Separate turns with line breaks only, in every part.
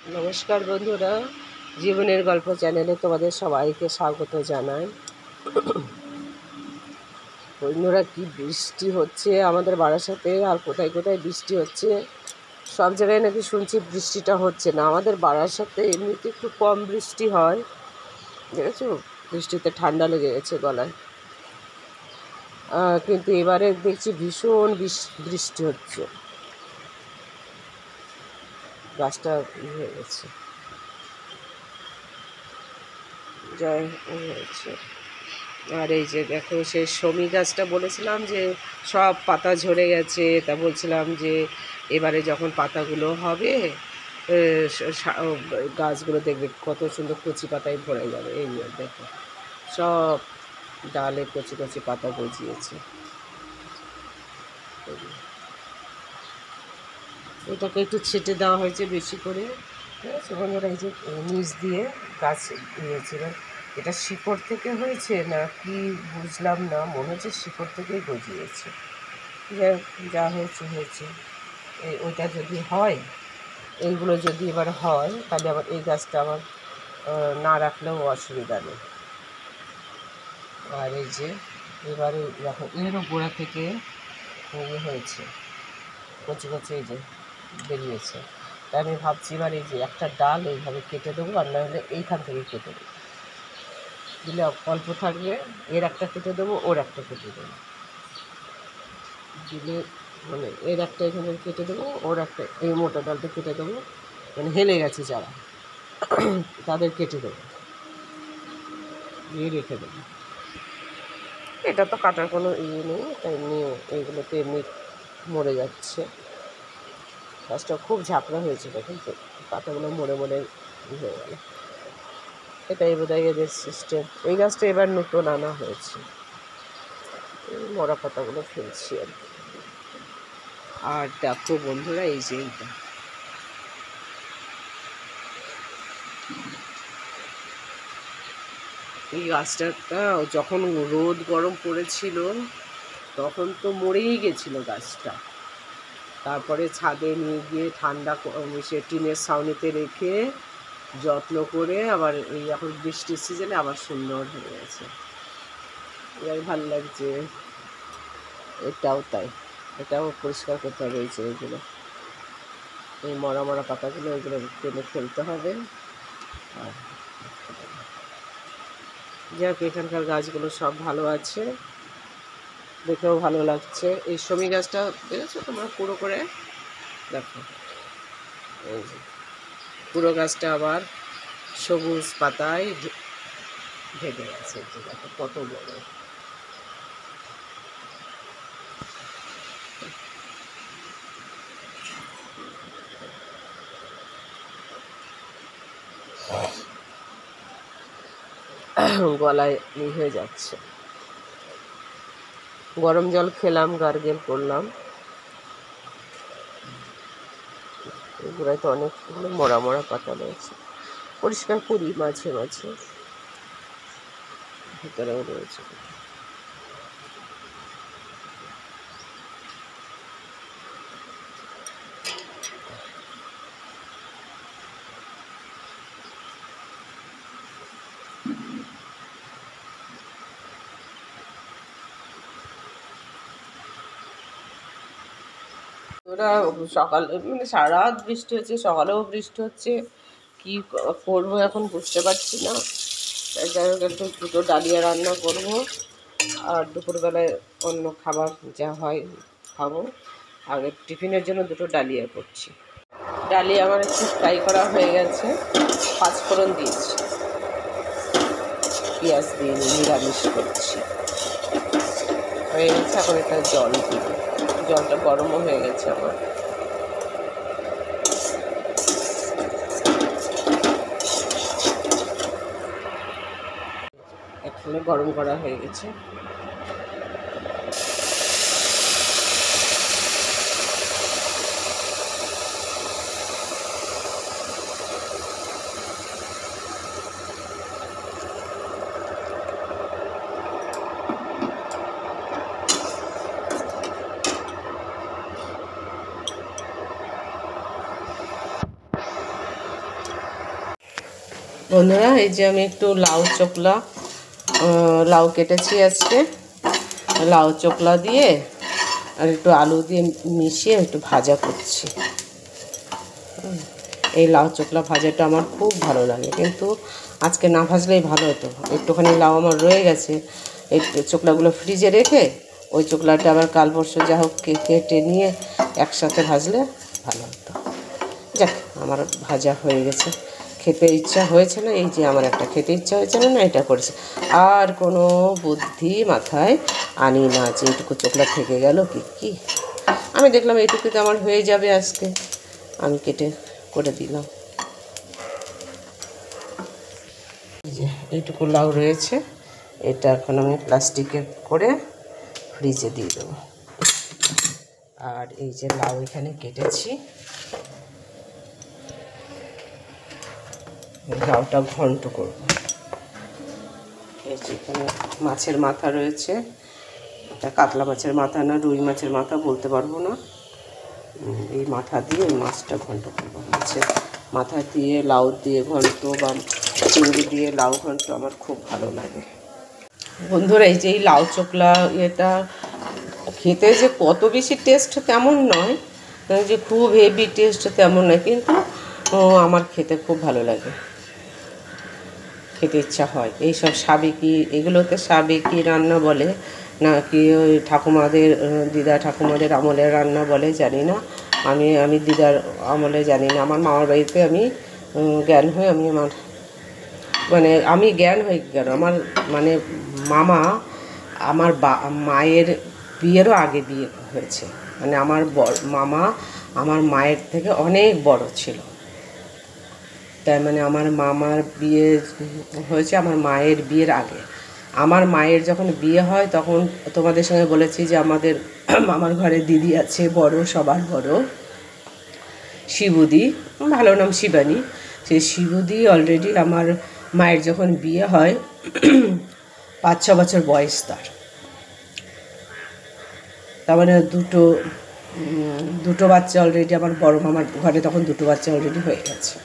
নমস্কার বন্ধুরা, জীবনের গল্প চ্যানেলে তোমাদের সবাইকে স্বাগত জানাই। বন্ধুরা, কি বৃষ্টি হচ্ছে আমাদের বারাসাতে, আর কোথায় কোথায় বৃষ্টি হচ্ছে। সব জায়গায় নাকি শুনছি বৃষ্টিটা হচ্ছে না। আমাদের বারাসাতে এমনিতে একটু কম বৃষ্টি হয়, দেখেছো? বৃষ্টিতে ঠান্ডা লেগে গেছে গলায়। কিন্তু এবারে দেখছি ভীষণ বৃষ্টি হচ্ছে, গাছটা হয়ে গেছে, জয় হয়েছে। আর এই যে দেখো, সেই শমী গাছটা বলেছিলাম যে সব পাতা ঝরে গেছে, তা বলছিলাম যে এবারে যখন পাতাগুলো হবে গাছগুলো দেখবে কত সুন্দর কচি পাতায় ভরে যাবে। এই দেখো, সব ডালে কচি কচি পাতা গজিয়েছে। এটাকে একটু ছেটে দেওয়া হয়েছে বেশি করে, ঠিক আছে বন্ধুরা? এই যে নিচ দিয়ে গাছ দিয়েছিল, এটা শিকড় থেকে হয়েছে না কি বুঝলাম না, মনে হচ্ছে শিকড় থেকেই গজিয়েছে। যা হয়েছে হয়েছে। ওইটা যদি হয়, এইগুলো যদি এবার হয়, তাহলে আবার এই গাছটা আমার না রাখলেও অসুবিধা নেই। আর এই যে এবারে দেখো, এরও গোড়া থেকে হয়েছে, কচি কচি এই যে বেরিয়েছে। তাই আমি ভাবছি এবার এই যে একটা ডাল এইভাবে কেটে দেবো, আর না হলে এইখান থেকে কেটে দেবো, দিলে অল্প থাকবে। এর একটা কেটে দেবো, ওর একটা কেটে দেবো, দিলে মানে এর একটা এখানে কেটে দেবো, ওর একটা এই মোটা ডালটা কেটে দেবো, মানে হেলে গেছে যারা তাদের কেটে দেবো, দিয়ে রেখে দেবো। এটা তো কাটার কোনো ইয়ে নেই, তাই নিয়ে এইগুলোতে এমনি মরে যাচ্ছে। গাছটা খুব ঝাপড়া হয়েছিল, কিন্তু পাতাগুলো মরে মরে হয়ে গেল। এটাই বোধহয় এদের সিস্টেম। এই গাছটা এবার নতুন আনা হয়েছে, এই মরা পাতাগুলো ফেলছি আর কি। আর দেখো বন্ধুরা, এই যে এইটা, এই গাছটা যখন রোদ গরম পড়েছিল তখন তো মরেই গেছিল গাছটা। তারপরে ছাদে নিয়ে গিয়ে ঠান্ডা সে টিনের ছাউনিতে রেখে যত্ন করে আবার এই এখন বৃষ্টির সিজনে আবার সুন্দর হয়ে গেছে, এবার ভালো লাগছে। এটাও তাই, এটাও পরিষ্কার করতে হবে। এই যে এগুলো, এই মরা মরা পাতাগুলো, এগুলো টেনে ফেলতে হবে। আর যাক, এখানকার গাছগুলো সব ভালো আছে, দেখেও ভালো লাগছে। এই শমী গাছটা দেখেছো তোমরা পুরো করে? দেখো, এই যে পুরো গাছটা আবার সবুজ পাতায় ঢেকে গেছে। দেখো কত বড়। গলায় হয়ে যাচ্ছে। গরম জল খেলাম, গার্গেল করলাম। গোড়ায় তো অনেকগুলো মরা মরা পাতা রয়েছে, পরিষ্কার করি মাঝে মাঝে, ভিতরেও রয়েছে। ওরা সকালে মানে সারা রাত বৃষ্টি হচ্ছে, সকালেও বৃষ্টি হচ্ছে, কি করবো এখন বুঝতে পারছি না। যাই হোক, একটু দুটো ডালিয়া রান্না করব, আর দুপুরবেলায় অন্য খাবার যা হয় খাবো। আগে টিফিনের জন্য দুটো ডালিয়া করছি। ডালিয়া আমার একটু ফ্রাই করা হয়ে গেছে, পাঁচফোড়ন দিয়েছি, পেঁয়াজ দিয়ে নিরামিষ করছি, হয়ে গেছে। এখন একটা জল দিব, জলটা গরমও হয়ে গেছে আমার। একটু গরম করা হয়ে গেছে। বন্ধুরা, এই যে আমি একটু লাউ চোকলা লাউ কেটেছি আজকে, লাউ চোকলা দিয়ে আর একটু আলু দিয়ে মিশিয়ে একটু ভাজা করছি। এই লাউ চোকলা ভাজাটা আমার খুব ভালো লাগে, কিন্তু আজকে না ভাজলেই ভালো হতো। একটুখানি লাউ আমার রয়ে গেছে, এই চোকলাগুলো ফ্রিজে রেখে ওই চোকলাটা আবার কাল পরশু যা হোক কেটে নিয়ে একসাথে ভাজলে ভালো হতো। যাক, আমার ভাজা হয়ে গেছে, খেতে ইচ্ছা হয়েছে না, এই যে আমার একটা খেতে ইচ্ছা হয়েছে না, এটা করেছে। আর কোনো বুদ্ধি মাথায় আনি না যে এইটুকু চোকলা থেকে গেল কি আমি দেখলাম এইটুকুতে আমার হয়ে যাবে আজকে, আমি কেটে করে দিলাম। এই যে এইটুকু লাউ রয়েছে, এটা এখন আমি প্লাস্টিকে করে ফ্রিজে দিয়ে দেবো। আর এই যে লাউ এখানে কেটেছি, লাউটা ঘন্ট করব। এই যে এখানে মাছের মাথা রয়েছে, এটা কাতলা মাছের মাথা না রুই মাছের মাথা বলতে পারবো না। এই মাথা দিয়ে ওই মাছটা ঘন্ট করবো। মাছের মাথা দিয়ে লাউ দিয়ে ঘন্ট বা চিংড়ি দিয়ে লাউ ঘন্ট আমার খুব ভালো লাগে। বন্ধুরা, এই যে এই লাউ চোকলা এটা খেতে যে কত বেশি টেস্ট তেমন নয়, যে খুব হেভি টেস্ট তেমন নয়, কিন্তু আমার খেতে খুব ভালো লাগে, খেতে ইচ্ছা হয়। এইসব সাবেকি, এগুলোতে সাবেকি রান্না বলে নাকি ওই ঠাকুমাদের দিদা ঠাকুমাদের আমলের রান্না বলে জানি না, আমি দিদার আমলে জানি না। আমার মামার বাড়িতে আমি জ্ঞান হয়ে আমি জ্ঞান হয়ে গেল আমার মানে মামা আমার মায়ের বিয়েরও আগে বিয়ে হয়েছে, মানে আমার মামা আমার মায়ের থেকে অনেক বড় ছিল। তাই মানে আমার মামার বিয়ে হয়েছে আমার মায়ের বিয়ের আগে। আমার মায়ের যখন বিয়ে হয় তখন তোমাদের সঙ্গে বলেছি যে আমাদের মামার ঘরে দিদি আছে বড়, সবার বড়, শিবুদি, ভালো নাম শিবানী। সেই শিবুদি অলরেডি আমার মায়ের যখন বিয়ে হয় 5-6 বছর বয়স তার মানে দুটো বাচ্চা অলরেডি আমার বড় মামার ঘরে তখন দুটো বাচ্চা অলরেডি হয়ে গেছে।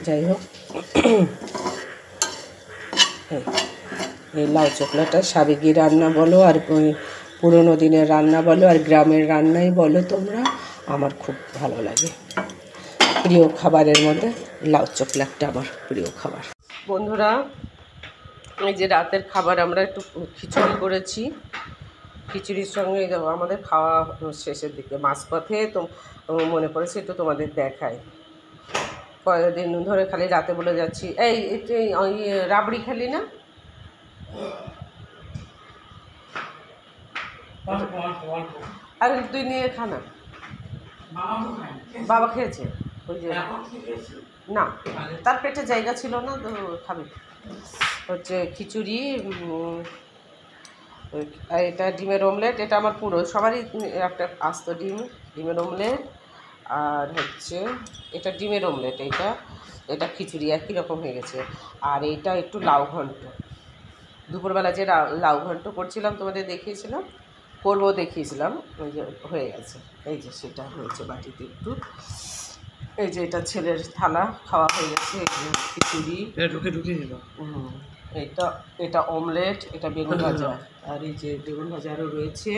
যাই হোক, এই লাউ চোকলাটা সাবেকি রান্না বলো আর পুরোনো দিনের রান্না বলো আর গ্রামের রান্নাই বলো তোমরা, আমার খুব ভালো লাগে। প্রিয় খাবারের মধ্যে লাউ চোকলাটা আমার প্রিয় খাবার। বন্ধুরা, এই যে রাতের খাবার আমরা একটু খিচুড়ি করেছি, খিচুড়ির সঙ্গে আমাদের খাওয়া শেষের দিকে মাঝপথে তো মনে পড়েছে একটু তোমাদের দেখায়। কয়েকদিন ধরে খালি রাতে বলে যাচ্ছি, এই রাবড়ি খালি না, আর তুই নিয়ে খানা। বাবা খেয়েছে, ওই যে না, তার পেটে জায়গা ছিল না তো খাবে। হচ্ছে খিচুড়ি, এটা ডিমের অমলেট, এটা আমার পুরো সবারই একটা আস্ত ডিমের অমলেট, আর হচ্ছে এটা ডিমের অমলেট, এটা খিচুড়ি একই রকম হয়ে গেছে। আর এইটা একটু লাউ ঘন্ট, দুপুরবেলা যে লাউ ঘন্ট করছিলাম তোমাদের দেখিয়েছিলাম, দেখিয়েছিলাম, ওই যে হয়ে গেছে। এই যে সেটা হয়েছে বাটিতে একটু। এই যে এটা ছেলের থালা, খাওয়া হয়ে গেছে। খিচুড়ি ঢুকিয়ে দিল। এটা অমলেট, এটা বেগুন ভাজা, আর এই যে বেগুন ভাজা আরও রয়েছে।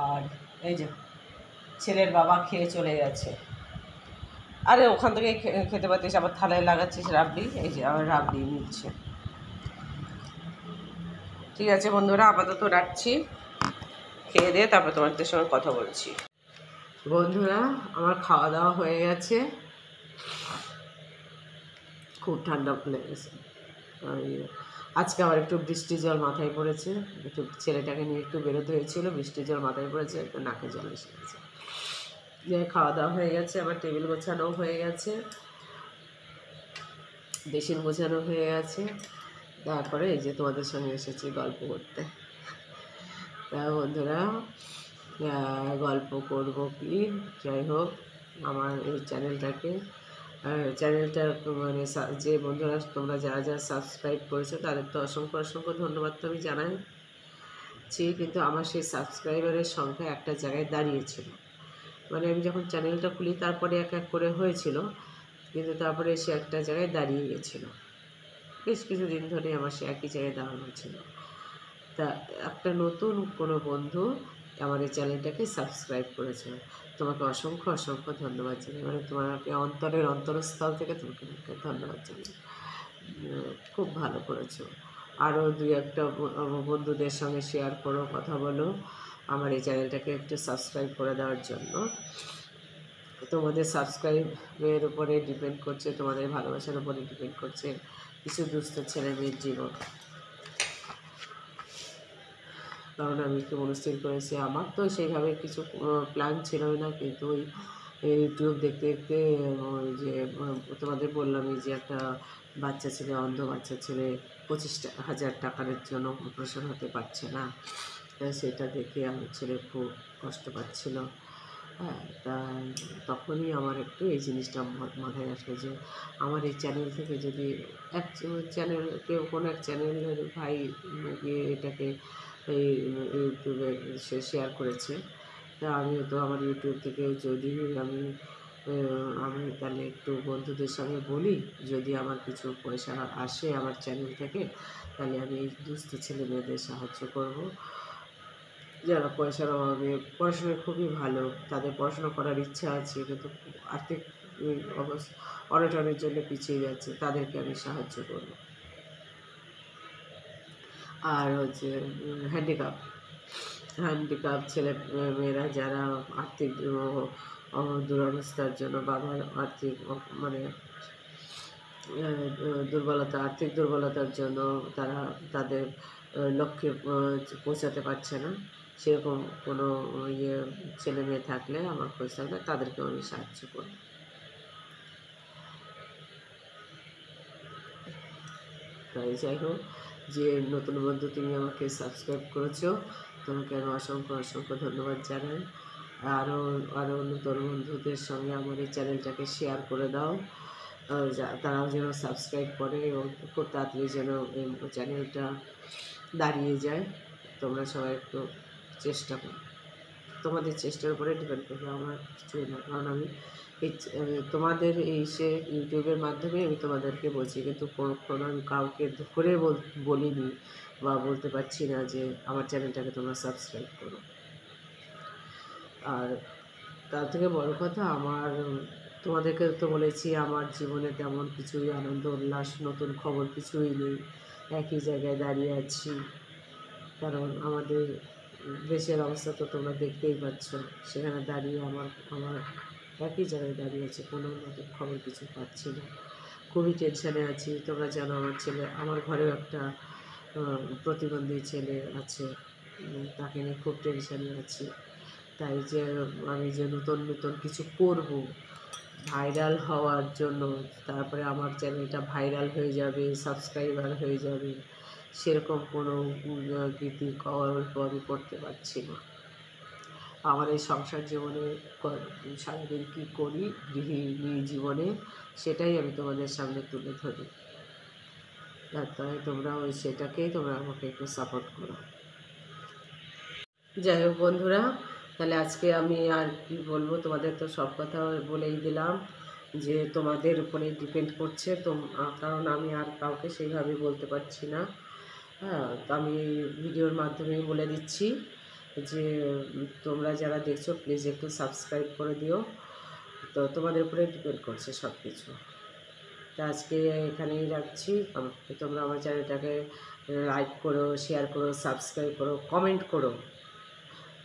আর এই যে ছেলের বাবা খেয়ে চলে গেছে। আরে ওখান থেকে খেতে পারতিস, আবার থালায় লাগাচ্ছিস রাবড়ি, এই যে আবার রাবড়ি নিচ্ছে। ঠিক আছে বন্ধুরা, আপাতত রাখছি, খেয়ে দিয়ে তারপর তোমাদের সঙ্গে কথা বলছি। বন্ধুরা, আমার খাওয়া দাওয়া হয়ে গেছে, খুব ঠান্ডা লেগেছে। আজকে আবার একটু বৃষ্টি জল মাথায় পড়েছে, একটু ছেলেটাকে নিয়ে একটু বেরোতে হয়েছিল, বৃষ্টি জল মাথায় পড়েছে, একটু নাকে জল এসে গেছে। যে খাওয়া দাওয়া হয়ে গেছে, আবার টেবিল গোছানো হয়ে গেছে, বেসিন গোছানো হয়ে গেছে। তারপরে এই যে তোমাদের সঙ্গে এসেছি গল্প করতে। তা বন্ধুরা, গল্প করব কি, যাই হোক, আমার এই চ্যানেলটা মানে যে বন্ধুরা তোমরা যারা সাবস্ক্রাইব করেছো তাদের তো অসংখ্য ধন্যবাদ তো আমি জানাচ্ছি, কিন্তু আমার সেই সাবস্ক্রাইবারের সংখ্যা একটা জায়গায় দাঁড়িয়েছিল। মানে আমি যখন চ্যানেলটা খুলি তারপরে এক এক করে হয়েছিল, কিন্তু তারপরে সে একটা জায়গায় দাঁড়িয়ে গেছিলো। বেশ কিছুদিন ধরে আমার সে একই জায়গায় দাঁড়ানো ছিল। তা একটা নতুন কোনো বন্ধু আমার এই চ্যানেলটাকে সাবস্ক্রাইব করেছে। তোমাকে অসংখ্য অসংখ্য ধন্যবাদ জানাই, মানে তোমাকে অন্তরের অন্তরস্থল থেকে তোমাকে ধন্যবাদ জানাই। খুব ভালো করেছো। আরও দুই একটা বন্ধুদের সঙ্গে শেয়ার করো, কথা বলো আমার এই চ্যানেলটাকে একটু সাবস্ক্রাইব করে দেওয়ার জন্য। তোমাদের সাবস্ক্রাইবের উপরে ডিপেন্ড করছে, তোমাদের ভালোবাসার উপরে ডিপেন্ড করছে কিছু দুস্থ ছেলে মেয়ের জীবন। কারণ আমি একটু মনস্থির করেছি, আমার তো সেইভাবে কিছু প্ল্যান ছিলই না, কিন্তু ওই ইউটিউব দেখতে দেখতে ওই যে তোমাদের বললামই যে একটা বাচ্চা ছেলে, অন্ধ বাচ্চা ছেলে 25,000 টাকার জন্য অপারেশন হতে পারছে না, সেটা দেখে আমার ছেলে খুব কষ্ট পাচ্ছিল। হ্যাঁ, তা তখনই আমার একটু এই জিনিসটা মাথায় আসলো যে আমার এই চ্যানেল থেকে যদি এক চ্যানেল কেউ কোনো এক চ্যানেলের ভাই গিয়ে এটাকে এই ইউটিউবে সে শেয়ার করেছে, তা আমিও তো আমার ইউটিউব থেকে যদি আমি তাহলে একটু বন্ধুদের সঙ্গে বলি, যদি আমার কিছু পয়সা আসে আমার চ্যানেল থেকে, তাহলে আমি এই দুস্থ ছেলে মেয়েদের সাহায্য করব, যারা পয়সার অভাবে পড়াশোনায় খুবই ভালো, তাদের পড়াশোনা করার ইচ্ছা আছে কিন্তু আর্থিক অনটনের জন্য পিছিয়ে যাচ্ছে, তাদেরকে আমি সাহায্য করব। আর হচ্ছে হ্যান্ডিক্যাপ ছেলে মেয়েরা যারা আর্থিক দুরবস্থার জন্য, বাবার আর্থিক মানে আর্থিক দুর্বলতার জন্য তারা তাদের লক্ষ্যে পৌঁছাতে পারছে না, সেরকম কোনো ছেলে মেয়ে থাকলে আমার খোঁজ থাকলে তাদেরকেও আমি সাহায্য করব। তাই যাই হোক, যে নতুন বন্ধু তুমি আমাকে সাবস্ক্রাইব করেছো, তোমাকে আমি অসংখ্য অসংখ্য ধন্যবাদ জানাই। আরও নতুন বন্ধুদের সঙ্গে আমার এই চ্যানেলটাকে শেয়ার করে দাও, তারাও যেন সাবস্ক্রাইব করে এবং খুব তাড়াতাড়ি যেন এই চ্যানেলটা দাঁড়িয়ে যায়। তোমরা সবাই একটু চেষ্টা করো, তোমাদের চেষ্টার উপরে ডিপেন্ড করবে, আমার কিছুই না। কারণ আমি এই তোমাদের এই সে ইউটিউবের মাধ্যমে আমি তোমাদেরকে বলছি, কিন্তু কোনো আমি কাউকে ধরে বলিনি বা বলতে পারছি না যে আমার চ্যানেলটাকে তোমরা সাবস্ক্রাইব করো। আর তার থেকে বড় কথা, আমার তোমাদেরকে তো বলেছি আমার জীবনে তেমন কিছুই আনন্দ উল্লাস নতুন খবর কিছুই নেই, একই জায়গায় দাঁড়িয়ে আছি। কারণ আমাদের দেশের অবস্থা তো তোমরা দেখতেই পাচ্ছ, সেখানে দাঁড়িয়ে আমার একই জায়গায় দাঁড়িয়ে আছে, কোনো নতুন খবর কিছু পাচ্ছি না, খুবই টেনশানে আছি। তোমরা জানো আমার ঘরেও একটা প্রতিবন্ধী ছেলে আছে, তাকে নিয়ে খুব টেনশানে আছি। তাই যে আমি যে নতুন নতুন কিছু করব ভাইরাল হওয়ার জন্য, তারপরে আমার চ্যানেলটা ভাইরাল হয়ে যাবে, সাবস্ক্রাইবার হয়ে যাবে, সেরকম কোনো গল্প আমি করতে পারছি না। আমার এই সংসার জীবনে সারাদিন কী করি গৃহিণী জীবনে, সেটাই আমি তোমাদের সামনে তুলে ধরি। তাই তোমরা সেটাকেই তোমরা আমাকে একটু সাপোর্ট করো। যাই হোক বন্ধুরা, তাহলে আজকে আমি আর কি বলবো, তোমাদের তো সব কথা বলেই দিলাম যে তোমাদের উপরে ডিপেন্ড করছে তো, কারণ আমি আর কাউকে সেইভাবে বলতে পারছি না। হ্যাঁ, তো আমি ভিডিওর মাধ্যমেই বলে দিচ্ছি যে তোমরা যারা দেখছো প্লিজ একটু সাবস্ক্রাইব করে দিও, তো তোমাদের উপরে ডিপেন্ড করছে সব কিছু। তো আজকে এখানেই রাখছি, তোমরা আমার চ্যানেলটাকে লাইক করো, শেয়ার করো, সাবস্ক্রাইব করো, কমেন্ট করো।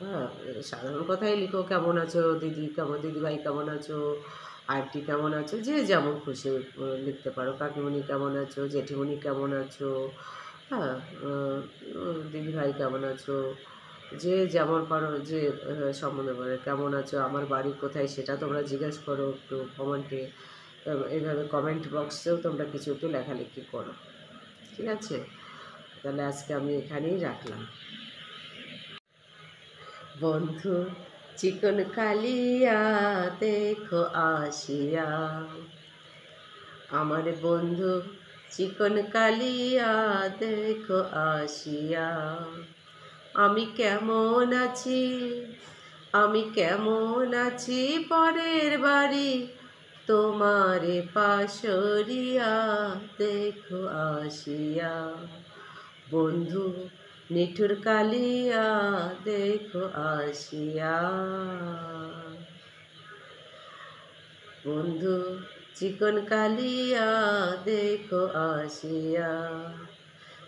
হ্যাঁ, সাধারণ কথাই লিখো, কেমন আছো দিদি, দিদিভাই কেমন আছো, আন্টি কেমন আছো, যে যেমন খুশি লিখতে পারো, কাকিমণি কেমন আছো, জেঠিমণি কেমন আছো, হ্যাঁ, দিদিভাই কেমন আছো, যে যেমন পারো, যে সম্বন্ধে পারো, কেমন আছো, আমার বাড়ি কোথায় সেটা তোমরা জিজ্ঞেস করো একটু কমেন্টে, এইভাবে কমেন্ট বক্সেও তোমরা কিছু একটু লেখালেখি করো, ঠিক আছে? তাহলে আজকে আমি এখানেই রাখলাম। বন্ধু চিকন কালিয়া দেখো আসিয়া, আমার বন্ধু চিকন কালিয়া দেখো আসিয়া, আমি কেমন আছি আমি কেমন আছি পরের বাড়ি, তোমারে পাশরিয়া দেখো আসিয়া। বন্ধু নিঠুর কালিয়া দেখো আসিয়া। বন্ধু চিকন কালিয়া দেখো আসিয়া।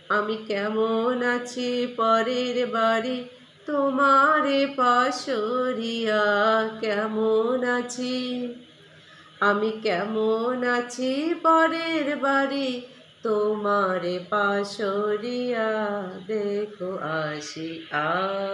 আমি কেমন আছি পরের বাড়ি, তোমারে পাশরিয়া কেমন আছি। আমি কেমন আছি পরের বাড়ি, তোমারে পাশরিয়া দেখো আসিয়া।